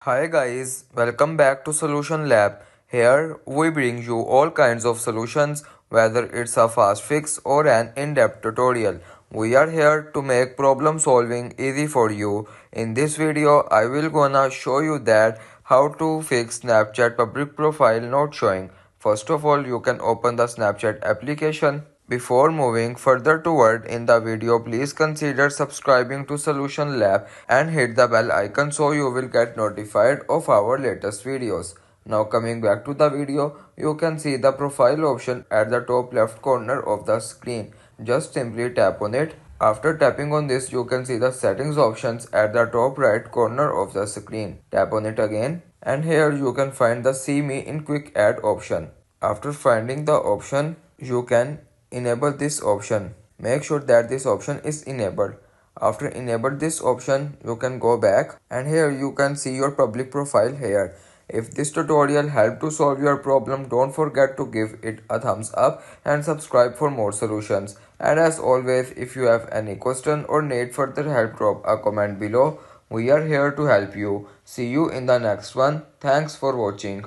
Hi guys, welcome back to Solution Lab. Here we bring you all kinds of solutions, whether it's a fast fix or an in-depth tutorial. We are here to make problem solving easy for you. In this video, I will gonna show you that how to fix Snapchat public profile not showing. First of all, you can open the Snapchat application. Before moving further toward in the video, please consider subscribing to Solution Lab and hit the bell icon so you will get notified of our latest videos. Now coming back to the video, you can see the profile option at the top left corner of the screen. Just simply tap on it. After tapping on this, you can see the settings options at the top right corner of the screen. Tap on it again and here you can find the See Me in Quick Add option. After finding the option, you can enable this option. Make sure that this option is enabled. After enable this option, you can go back and here you can see your public profile here. If this tutorial helped to solve your problem, don't forget to give it a thumbs up and subscribe for more solutions. And as always, if you have any question or need further help, drop a comment below. We are here to help you. See you in the next one. Thanks for watching.